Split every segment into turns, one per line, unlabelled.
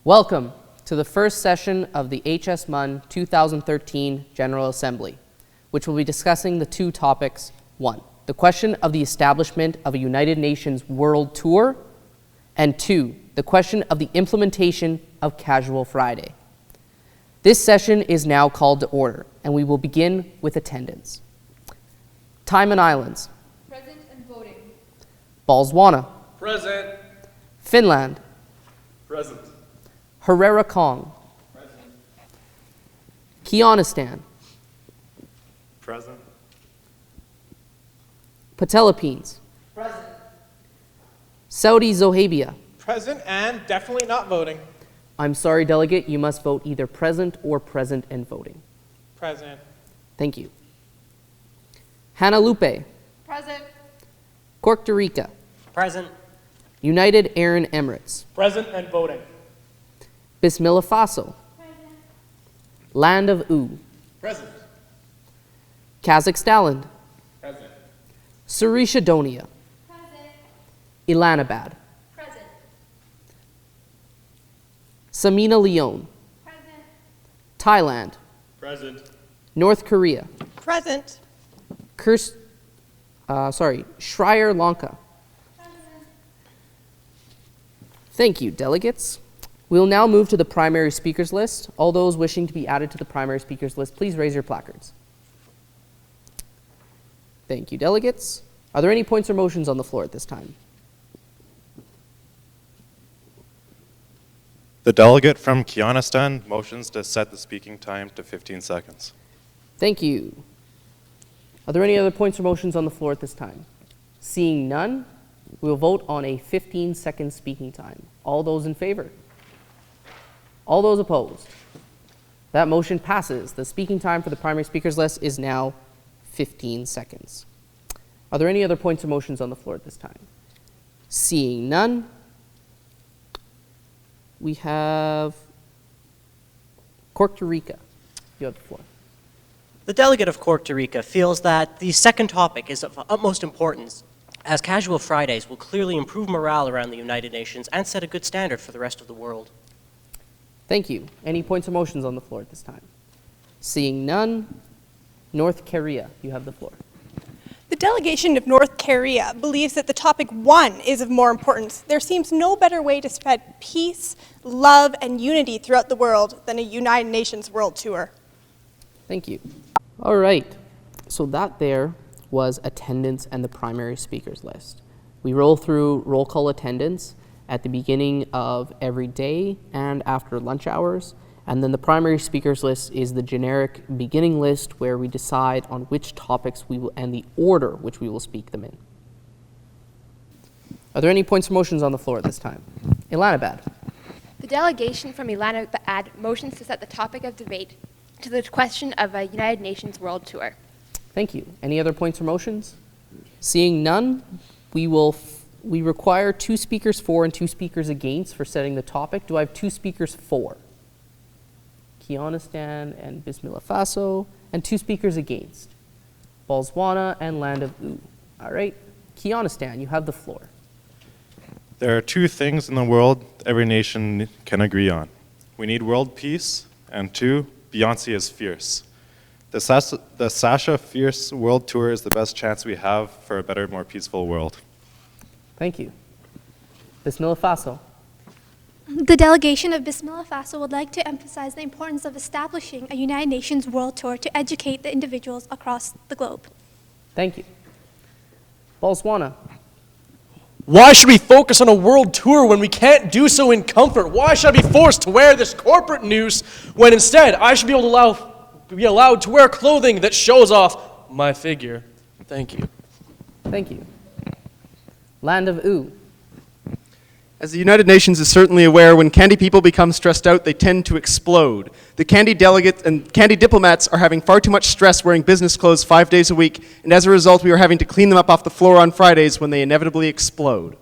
Welcome to the first session of the HSMUN 2013 General Assembly, which will be discussing the two topics: 1, the question of the establishment of a United Nations World Tour, and 2, the question of the implementation of Casual Friday. This session is now called to order, and we will begin with attendance. Time and Islands.
Present and voting.
Botswana.
Present.
Finland.
Present.
Herrera Kong.
Present.
Kyrgyzstan.
Present.
Philippines.
Present.
Saudi Zohabia.
Present and definitely not voting.
I'm sorry, delegate, you must vote either present or present and voting.
Present.
Thank you. Hannalupe.
Present.
Costa Rica.
Present.
United Arab Emirates.
Present and voting.
Bismillah Faso.
Present.
Land of U.
Present.
Kazakhstan.
Present.
Macedonia.
Present.
Islamabad.
Present.
Samina Leone.
Present.
Thailand.
Present.
North Korea.
Present.
Sri Lanka.
Present.
Thank you, delegates. We'll now move to the primary speakers list. All those wishing to be added to the primary speakers list, please raise your placards. Thank you, delegates. Are there any points or motions on the floor at this time?
The delegate from Kyrgyzstan motions to set the speaking time to 15 seconds.
Thank you. Are there any other points or motions on the floor at this time? Seeing none, we will vote on a 15-second speaking time. All those in favor? All those opposed? That motion passes. The speaking time for the primary speakers list is now 15 seconds. Are there any other points or motions on the floor at this time? Seeing none, we have Costa Rica. You have the floor.
The delegate of Costa Rica feels that the second topic is of utmost importance, as Casual Fridays will clearly improve morale around the United Nations and set a good standard for the rest of the world.
Thank you. Any points or motions on the floor at this time? Seeing none, North Korea, you have the floor.
The delegation of North Korea believes that the topic 1 is of more importance. There seems no better way to spread peace, love, and unity throughout the world than a United Nations World Tour.
Thank you. All right. So that there was attendance and the primary speakers list. We roll through roll call attendance at the beginning of every day and after lunch hours. And then the primary speakers list is the generic beginning list where we decide on which topics we will and the order which we will speak them in. Are there any points or motions on the floor at this time? Islamabad.
The delegation from Islamabad motions to set the topic of debate to the question of a United Nations World Tour.
Thank you. Any other points or motions? Seeing none, we require 2 speakers for and 2 speakers against for setting the topic. Do I have 2 speakers for? Kyrgyzstan and Bismillah Faso, and 2 speakers against. Botswana and Land of U. All right. Kyrgyzstan, you have the floor.
There are 2 things in the world every nation can agree on. We need world peace, and 2, Beyonce is fierce. The Sasha Fierce World Tour is the best chance we have for a better, more peaceful world.
Thank you. Bismillah Faso.
The delegation of Bismillah Faso would like to emphasize the importance of establishing a United Nations World Tour to educate the individuals across the globe.
Thank you. Botswana.
Why should we focus on a world tour when we can't do so in comfort? Why should I be forced to wear this corporate noose when instead I should be allowed to wear clothing that shows off my figure? Thank you.
Thank you. Land of U.
As the United Nations is certainly aware, when candy people become stressed out, they tend to explode. The candy delegates and candy diplomats are having far too much stress wearing business clothes 5 days a week, and as a result, we are having to clean them up off the floor on Fridays when they inevitably explode.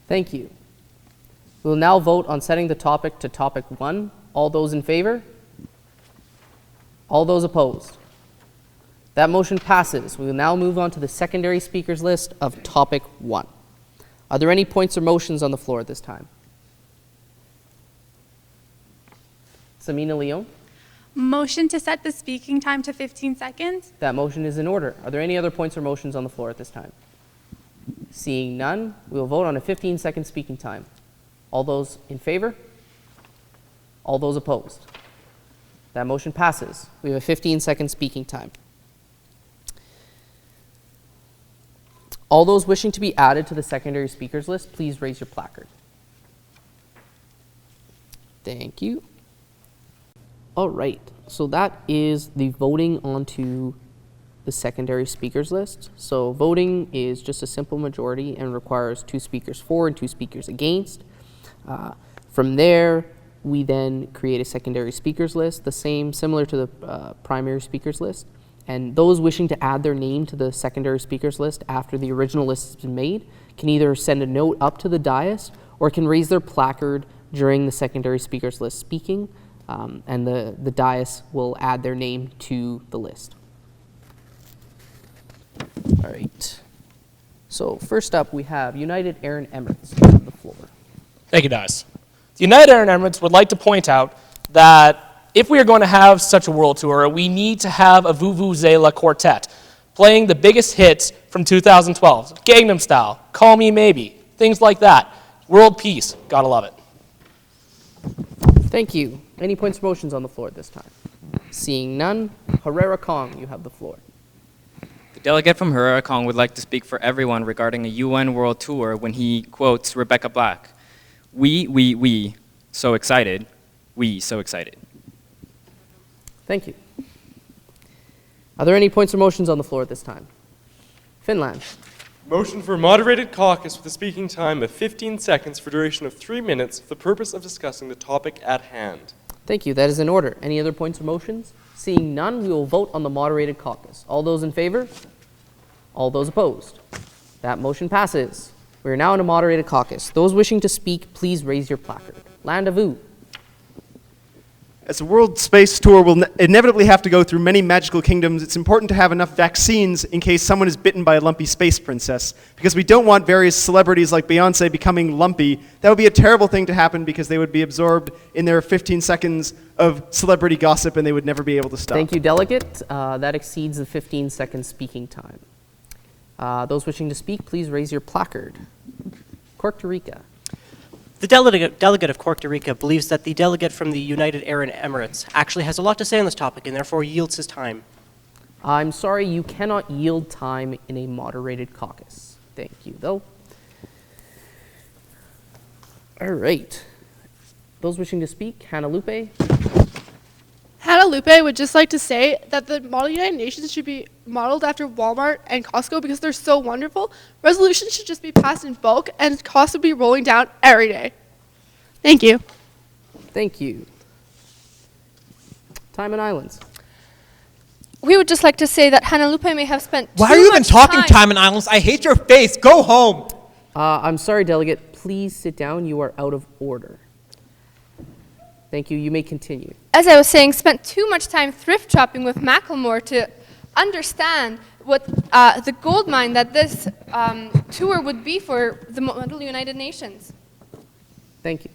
Thank you. We'll now vote on setting the topic to topic 1. All those in favor? All those opposed? That motion passes. We will now move on to the secondary speakers list of topic 1. Are there any points or motions on the floor at this time? Samina Leon.
Motion to set the speaking time to 15 seconds.
That motion is in order. Are there any other points or motions on the floor at this time? Seeing none, we will vote on a 15-second speaking time. All those in favor? All those opposed? That motion passes. We have a 15-second speaking time. All those wishing to be added to the secondary speakers list, please raise your placard. Thank you. All right, so that is the voting onto the secondary speakers list. So voting is just a simple majority and requires 2 speakers for and 2 speakers against. From there, we then create a secondary speakers list, similar to the primary speakers list. And those wishing to add their name to the secondary speakers list after the original list has been made can either send a note up to the dais or can raise their placard during the secondary speakers list speaking, and the dais will add their name to the list. All right. So first up, we have United Arab Emirates on the floor.
Thank you, Dias. The United Arab Emirates would like to point out that if we are going to have such a world tour, we need to have a Vuvuzela quartet playing the biggest hits from 2012. Gangnam Style, Call Me Maybe, things like that. World peace, gotta love it.
Thank you. Any points or motions on the floor at this time? Seeing none, Herrera Kong, you have the floor.
The delegate from Herrera Kong would like to speak for everyone regarding a UN world tour when he quotes Rebecca Black. We, so excited. We, so excited.
Thank you. Are there any points or motions on the floor at this time? Finland.
Motion for moderated caucus with a speaking time of 15 seconds for duration of 3 minutes for the purpose of discussing the topic at hand.
Thank you. That is in order. Any other points or motions? Seeing none, we will vote on the moderated caucus. All those in favor? All those opposed? That motion passes. We are now in a moderated caucus. Those wishing to speak, please raise your placard. Land of Vu.
As the world space tour will inevitably have to go through many magical kingdoms, it's important to have enough vaccines in case someone is bitten by a lumpy space princess, because we don't want various celebrities like Beyonce becoming lumpy. That would be a terrible thing to happen because they would be absorbed in their 15 seconds of celebrity gossip and they would never be able to stop.
Thank you, Delegate. That exceeds the 15-second speaking time. Those wishing to speak, please raise your placard. Costa Rica.
The delegate of Costa Rica believes that the delegate from the United Arab Emirates actually has a lot to say on this topic and therefore yields his time.
I'm sorry, you cannot yield time in a moderated caucus. Thank you, though. All right. Those wishing to speak, Hannah Lupe.
Hannah Lupe would just like to say that the Model United Nations should be modeled after Walmart and Costco because they're so wonderful. Resolutions should just be passed in bulk and costs would be rolling down every day. Thank you.
Thank you. Time and Islands.
We would just like to say that Hannah Lupe may have spent
Why
too
are you even
much
talking time and Islands? I hate your face. Go home.
I'm sorry, Delegate. Please sit down. You are out of order. Thank you. You may continue.
As I was saying, spent too much time thrift shopping with Macklemore to understand what the gold mine that this tour would be for the Model United Nations.
Thank you.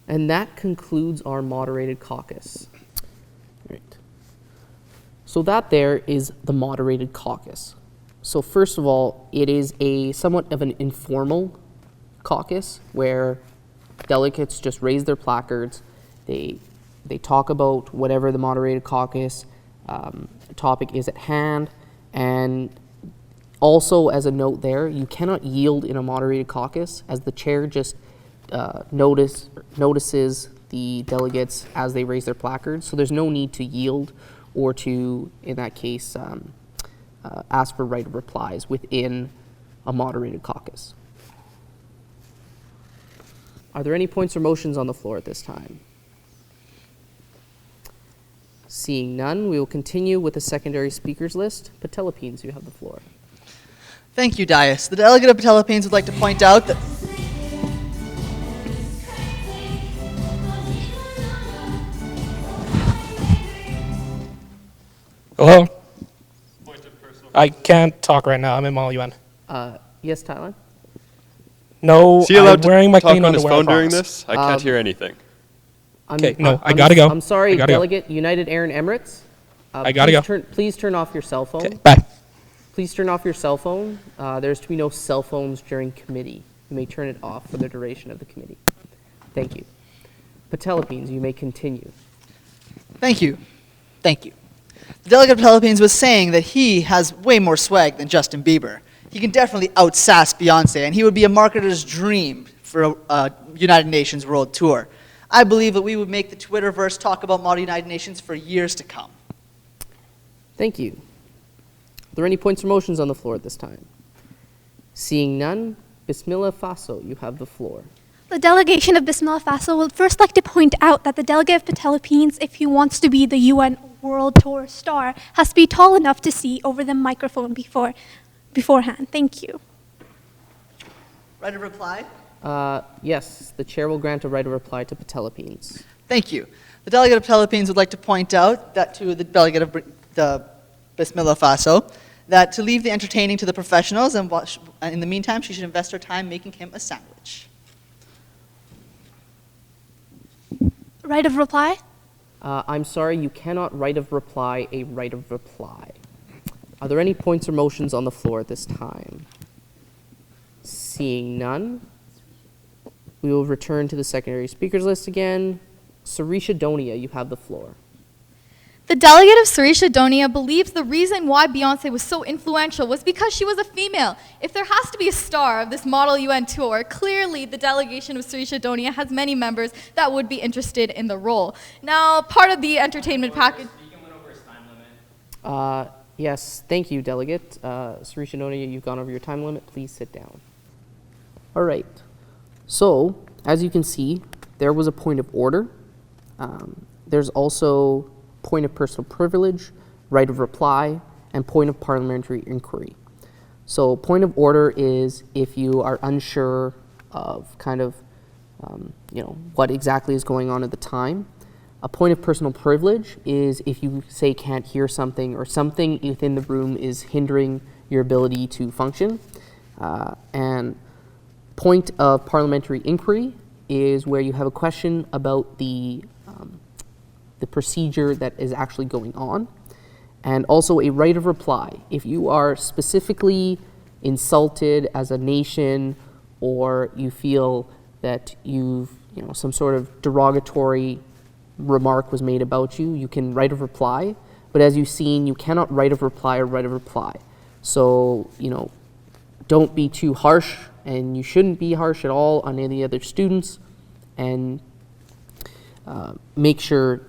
And that concludes our moderated caucus. Right. So that there is the moderated caucus. So first of all, it is a somewhat of an informal caucus where delegates just raise their placards. They talk about whatever the moderated caucus topic is at hand. And also, as a note there, you cannot yield in a moderated caucus, as the chair just notices the delegates as they raise their placards. So there's no need to yield or to, in that case, ask for right of replies within a moderated caucus. Are there any points or motions on the floor at this time? Seeing none, we will continue with the secondary speakers list. Patelipines, you have the floor.
Thank you, Dias. The delegate of Patelipines would like to point out that
Hello? I can't talk right now. I'm in Mall UN.
Yes, Thailand?
No,
Is he allowed
I'm wearing my
to talk
clean
on his
underwear, I
phone during
promise.
this? I can't hear anything.
Okay, no, I gotta go.
I'm sorry,
I gotta go.
Delegate United Arab Emirates.
I gotta go.
Please turn off your cell phone.
Okay, bye.
Please turn off your cell phone. There's to be no cell phones during committee. You may turn it off for the duration of the committee. Thank you. Patelipines, you may continue.
Thank you. Thank you. The delegate of Philippines was saying that he has way more swag than Justin Bieber. He can definitely out-sass Beyonce, and he would be a marketer's dream for a United Nations World Tour. I believe that we would make the Twitterverse talk about Model United Nations for years to come.
Thank you. Are there any points or motions on the floor at this time? Seeing none, Bismillah Faso, you have the floor.
The delegation of Bismillah Faso would first like to point out that the delegate of Philippines, if he wants to be the UN World Tour star, has to be tall enough to see over the microphone beforehand. Thank you.
Right of reply?
Yes, the chair will grant a right of reply to Patelipines.
Thank you. The delegate of Philippines would like to point out that to the delegate of the Bismillah Faso, that to leave the entertaining to the professionals, and in the meantime, she should invest her time making him a sandwich.
Right of reply?
I'm sorry, you cannot right of reply a right of reply. Are there any points or motions on the floor at this time? Seeing none, we will return to the secondary speakers list again. Sarisha Donia, you have the floor.
The delegate of Sarisha Donia believes the reason why Beyonce was so influential was because she was a female. If there has to be a star of this Model UN tour, clearly the delegation of Sarisha Donia has many members that would be interested in the role. Now, part of the entertainment package...
Yes, thank you, Delegate. Sarisha Donia, you've gone over your time limit. Please sit down. All right. So, as you can see, there was a point of order. There's also point of personal privilege, right of reply, and point of parliamentary inquiry. So point of order is if you are unsure of kind of, what exactly is going on at the time. A point of personal privilege is if you say can't hear something or something within the room is hindering your ability to function. And point of parliamentary inquiry is where you have a question about the procedure that is actually going on, and also a right of reply. If you are specifically insulted as a nation, or you feel that some sort of derogatory remark was made about you, you can right of reply. But as you've seen, you cannot right of reply or right of reply. So, don't be too harsh, and you shouldn't be harsh at all on any other students, and make sure,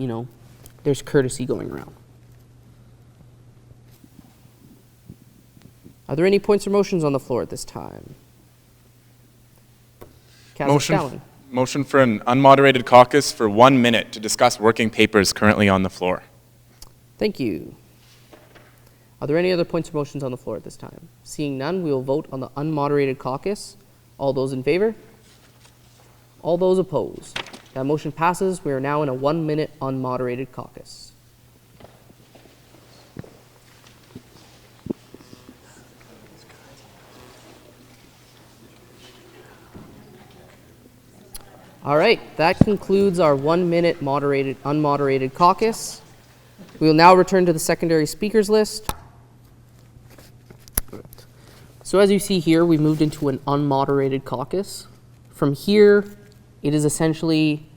there's courtesy going around. Are there any points or motions on the floor at this time?
Motion for an unmoderated caucus for 1 minute to discuss working papers currently on the floor.
Thank you. Are there any other points or motions on the floor at this time? Seeing none, we will vote on the unmoderated caucus. All those in favor? All those opposed? That motion passes. We are now in a 1 minute unmoderated caucus. All right, that concludes our 1 minute unmoderated caucus. We will now return to the secondary speakers list. So as you see here, we moved into an unmoderated caucus. From here, it is essentially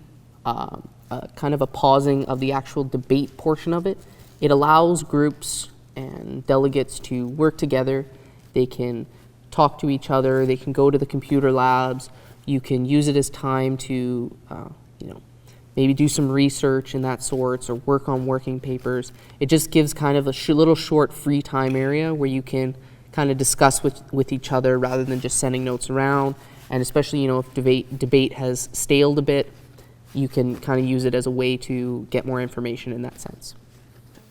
kind of a pausing of the actual debate portion of it. It allows groups and delegates to work together. They can talk to each other. They can go to the computer labs. You can use it as time to, maybe do some research and that sorts, or work on working papers. It just gives kind of a little short free time area where you can kind of discuss with each other rather than just sending notes around. And especially, if debate has staled a bit, you can kind of use it as a way to get more information in that sense.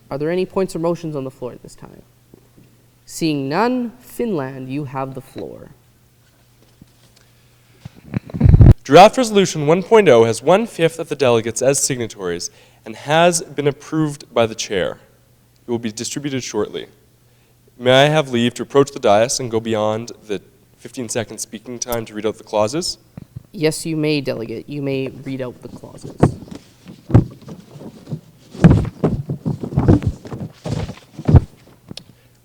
Are there any points or motions on the floor at this time? Seeing none, Finland, you have the floor.
Draft Resolution 1.0 has 1/5 of the delegates as signatories and has been approved by the chair. It will be distributed shortly. May I have leave to approach the dais and go beyond the 15-second speaking time to read out the clauses.
Yes, you may, Delegate. You may read out the clauses.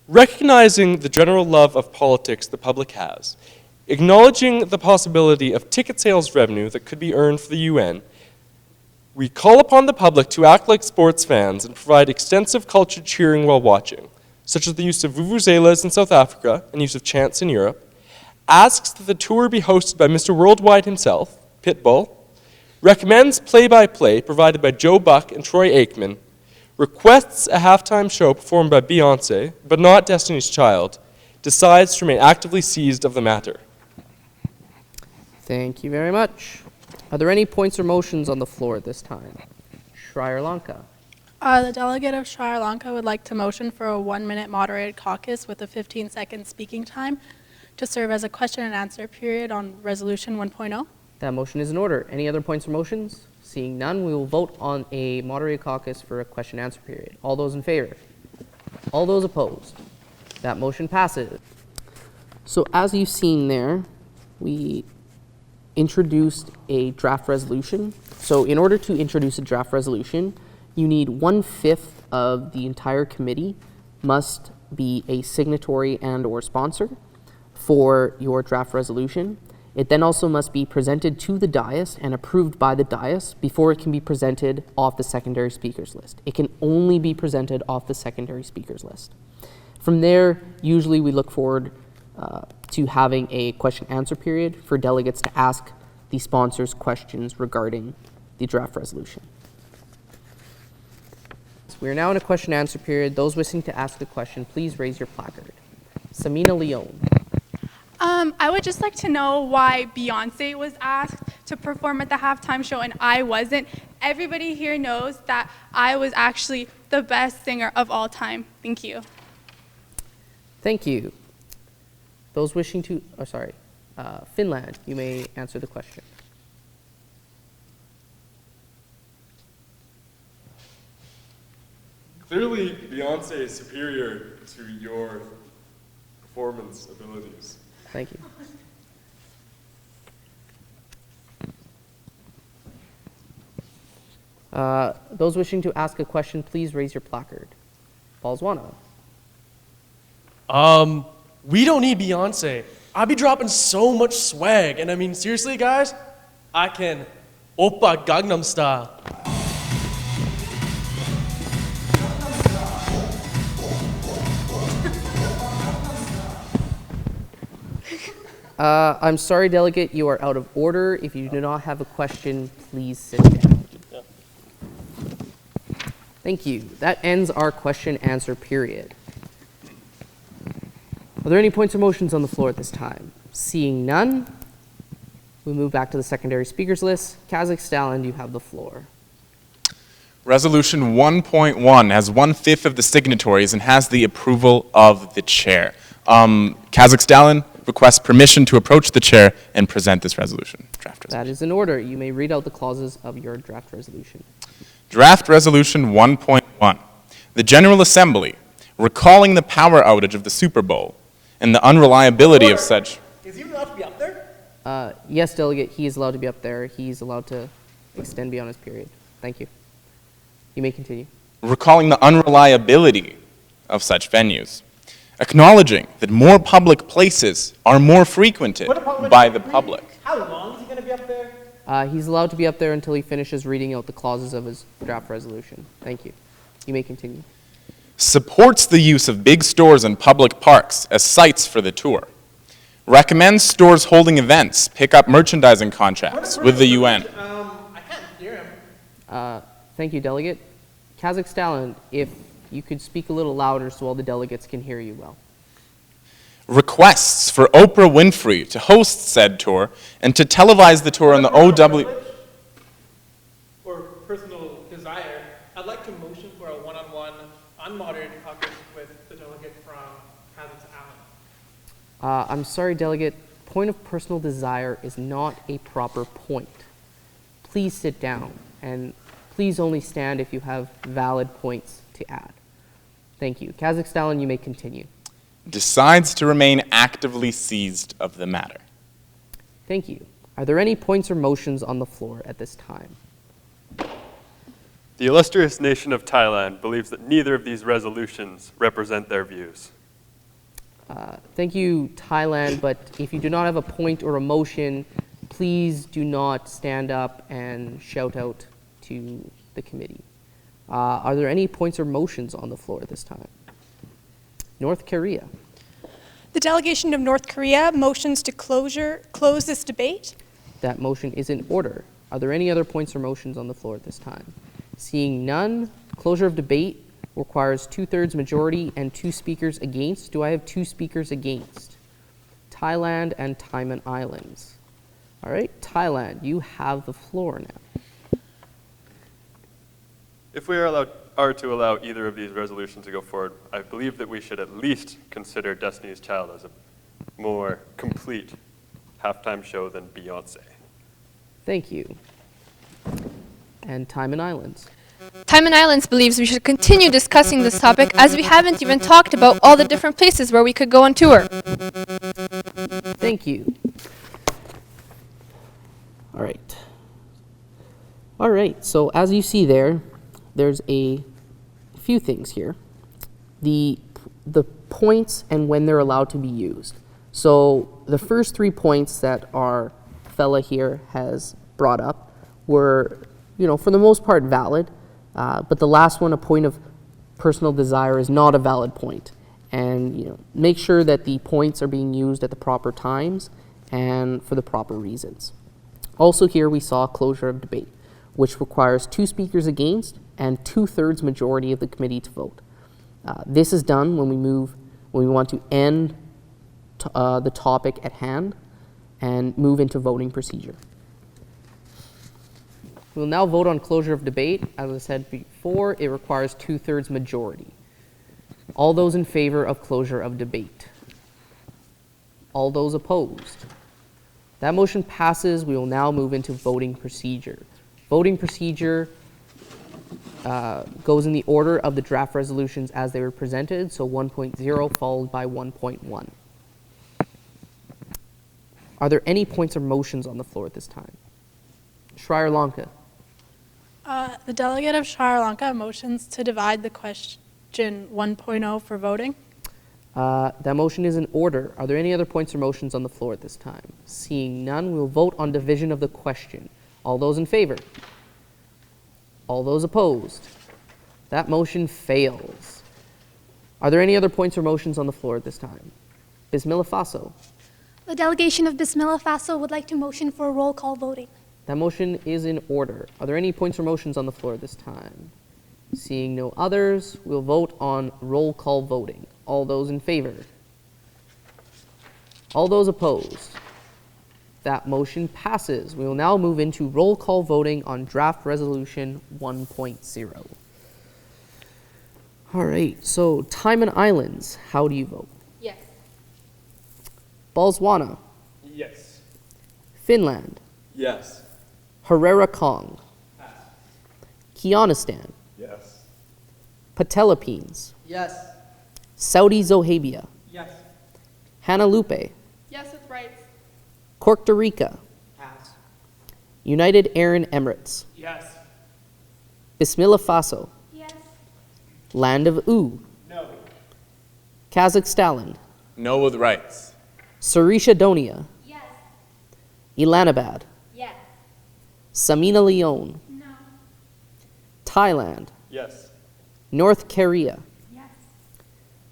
Recognizing the general love of politics the public has, acknowledging the possibility of ticket sales revenue that could be earned for the UN, we call upon the public to act like sports fans and provide extensive cultured cheering while watching, such as the use of vuvuzelas in South Africa and use of chants in Europe, asks that the tour be hosted by Mr. Worldwide himself, Pitbull, recommends play-by-play provided by Joe Buck and Troy Aikman, requests a halftime show performed by Beyonce, but not Destiny's Child, decides to remain actively seized of the matter.
Thank you very much. Are there any points or motions on the floor at this time? Sri Lanka.
The delegate of Sri Lanka would like to motion for a 1-minute moderated caucus with a 15-second speaking time to serve as a question and answer period on Resolution 1.0.
That motion is in order. Any other points or motions? Seeing none, we will vote on a moderated caucus for a question and answer period. All those in favor? All those opposed? That motion passes. So as you've seen there, we introduced a draft resolution. So in order to introduce a draft resolution, you need 1/5 of the entire committee must be a signatory and or sponsor for your draft resolution. It then also must be presented to the dais and approved by the dais before it can be presented off the secondary speakers list. It can only be presented off the secondary speakers list. From there, usually we look forward to having a question-answer period for delegates to ask the sponsors questions regarding the draft resolution. So we are now in a question-answer period. Those wishing to ask a question, please raise your placard. Samina Leone.
I would just like to know why Beyonce was asked to perform at the halftime show and I wasn't. Everybody here knows that I was actually the best singer of all time. Thank you.
Thank you. Those wishing to, Finland, you may answer the question.
Clearly, Beyonce is superior to your performance abilities.
Thank you. Those wishing to ask a question, please raise your placard. Balzwano.
We don't need Beyonce. I'd be dropping so much swag. And I mean, seriously, guys, I can Oppa Gangnam Style.
I'm sorry, Delegate, you are out of order. If you do not have a question, please sit down.
Yeah.
Thank you. That ends our question-answer period. Are there any points or motions on the floor at this time? Seeing none, we move back to the secondary speakers list. Kazakhstan, you have the floor.
Resolution 1.1 has 1/5 of the signatories and has the approval of the chair. Kazakhstan requests permission to approach the chair and present this resolution. Draft resolution.
That is in order. You may read out the clauses of your draft resolution.
Draft Resolution 1.1. The General Assembly, recalling the power outage of the Super Bowl and the unreliability of such...
Is he allowed to be up there?
Yes, Delegate, he is allowed to be up there. He's allowed to extend beyond his period. Thank you. You may continue.
Recalling the unreliability of such venues. Acknowledging that more public places are more frequented by the public.
How long is he going to be up there?
He's allowed to be up there until he finishes reading out the clauses of his draft resolution. Thank you. You may continue.
Supports the use of big stores and public parks as sites for the tour. Recommends stores holding events pick up merchandising contracts with the UN.
I can't hear him.
Thank you, Delegate. Kazakhstan, if you could speak a little louder so all the delegates can hear you well.
Requests for Oprah Winfrey to host said tour and to televise the tour on the OW...
Or personal desire, I'd like to motion for a one-on-one unmoderated caucus with the delegate from Kazakhstan.
I'm sorry, Delegate. Point of personal desire is not a proper point. Please sit down, and please only stand if you have valid points to add. Thank you. Kazakhstan, you may continue.
decides to remain actively seized of the matter.
Thank you. Are there any points or motions on the floor at this time?
The illustrious nation of Thailand believes that neither of these resolutions represent their views.
Thank you, Thailand, but if you do not have a point or a motion, please do not stand up and shout out to the committee. Are there any points or motions on the floor at this time? North Korea.
The delegation of North Korea motions to close this debate.
That motion is in order. Are there any other points or motions on the floor at this time? Seeing none, closure of debate requires 2/3 majority and 2 speakers against. Do I have 2 speakers against? Thailand and Timon Islands. All right, Thailand, you have the floor now.
If we are to allow either of these resolutions to go forward, I believe that we should at least consider Destiny's Child as a more complete halftime show than Beyonce.
Thank you. And Timon Islands.
Timon Islands believes we should continue discussing this topic as we haven't even talked about all the different places where we could go on tour.
Thank you. All right, so as you see there's a few things here. The points and when they're allowed to be used. So the first 3 points that our fella here has brought up were, for the most part valid, but the last one, a point of personal desire, is not a valid point. And make sure that the points are being used at the proper times and for the proper reasons. Also here we saw closure of debate, which requires 2 speakers against and 2/3 majority of the committee to vote. This is done when we want to end the topic at hand and move into voting procedure. We'll now vote on closure of debate. As I said before, it requires 2/3 majority. All those in favor of closure of debate? All those opposed? That motion passes. We will now move into voting procedure. Voting procedure goes in the order of the draft resolutions as they were presented, so 1.0 followed by 1.1. Are there any points or motions on the floor at this time? Sri Lanka.
The delegate of Sri Lanka motions to divide the question 1.0 for voting.
That motion is in order. Are there any other points or motions on the floor at this time? Seeing none, we will vote on division of the question. All those in favor? All those opposed? That motion fails. Are there any other points or motions on the floor at this time? Bismillah Faso.
The delegation of Bismillah Faso would like to motion for roll call voting.
That motion is in order. Are there any points or motions on the floor at this time? Seeing no others, we'll vote on roll call voting. All those in favor? All those opposed? That motion passes. We will now move into roll call voting on draft resolution 1.0. All right, so Timon Islands, how do you vote?
Yes.
Botswana,
Yes.
Finland,
Yes.
Herrera Kong, Kianistan,
Yes.
Patelipines,
Yes.
Saudi Zohabia,
Yes.
Hanalupe,
Yes with rights.
Costa Rica, United Arab Emirates,
Yes.
Bismillah Faso,
Yes.
Land of U,
No.
Kazakhstan,
No with rights.
Sarisha Donia,
Yes.
Elanabad,
Yes.
Samina Leone,
No.
Thailand,
Yes.
North Korea,
Yes.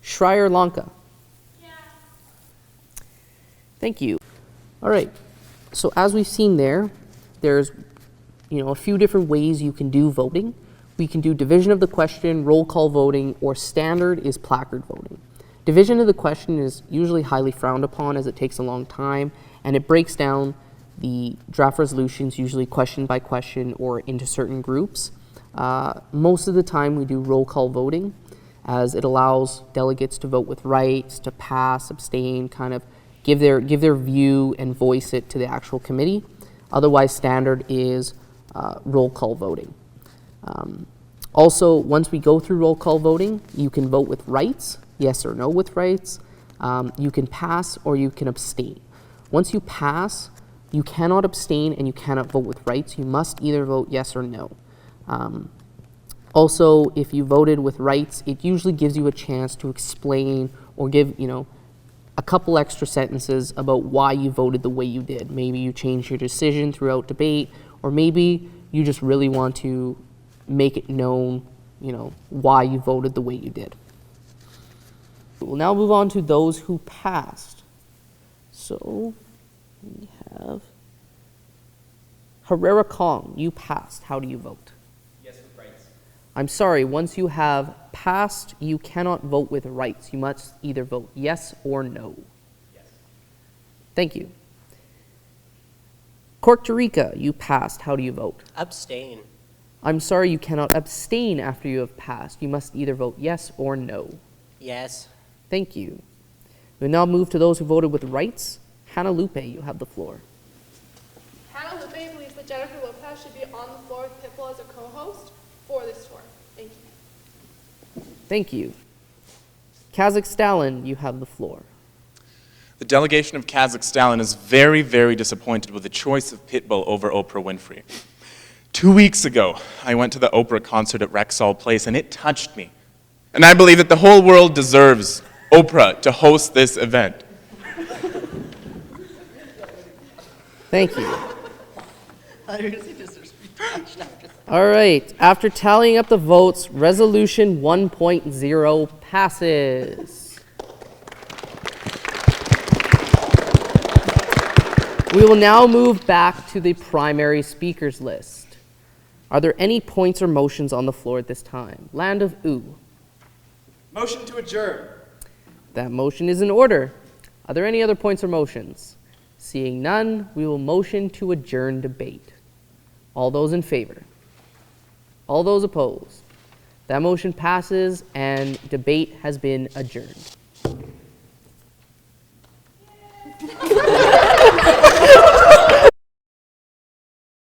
Sri Lanka. Thank you. All right, so as we've seen there's a few different ways you can do voting. We can do division of the question, roll call voting, or standard is placard voting. Division of the question is usually highly frowned upon as it takes a long time, and it breaks down the draft resolutions usually question by question or into certain groups. Most of the time we do roll call voting as it allows delegates to vote with rights, to pass, abstain, kind of give their view and voice it to the actual committee. Otherwise, standard is roll call voting. Also, once we go through roll call voting, you can vote with rights, yes or no with rights. You can pass or you can abstain. Once you pass, you cannot abstain and you cannot vote with rights. You must either vote yes or no. Also, if you voted with rights, it usually gives you a chance to explain or give, a couple extra sentences about why you voted the way you did. Maybe you changed your decision throughout debate, or maybe you just really want to make it known, why you voted the way you did. We'll now move on to those who passed. So we have Herrera Kong, you passed. How do you vote?
Yes, with rights.
I'm sorry, once you have passed, you cannot vote with rights. You must either vote yes or no.
Yes.
Thank you. Costa Rica, you passed. How do you vote?
Abstain.
I'm sorry, you cannot abstain after you have passed. You must either vote yes or no.
Yes.
Thank you. We'll now move to those who voted with rights. Hannah Lupe, you have the floor.
Hannah Lupe believes that Jennifer Lopez should be on the floor with Pitbull as a co-host for this tour. Thank you.
Thank you. Kazakhstan, you have the floor.
The delegation of Kazakhstan is very, very disappointed with the choice of Pitbull over Oprah Winfrey. 2 weeks ago, I went to the Oprah concert at Rexall Place, and it touched me. And I believe that the whole world deserves Oprah to host this event.
Thank you. All right, after tallying up the votes, Resolution 1.0 passes. We will now move back to the primary speakers list. Are there any points or motions on the floor at this time? Land of Ooh.
Motion to adjourn.
That motion is in order. Are there any other points or motions? Seeing none, we will motion to adjourn debate. All those in favor? All those opposed? That motion passes and debate has been adjourned.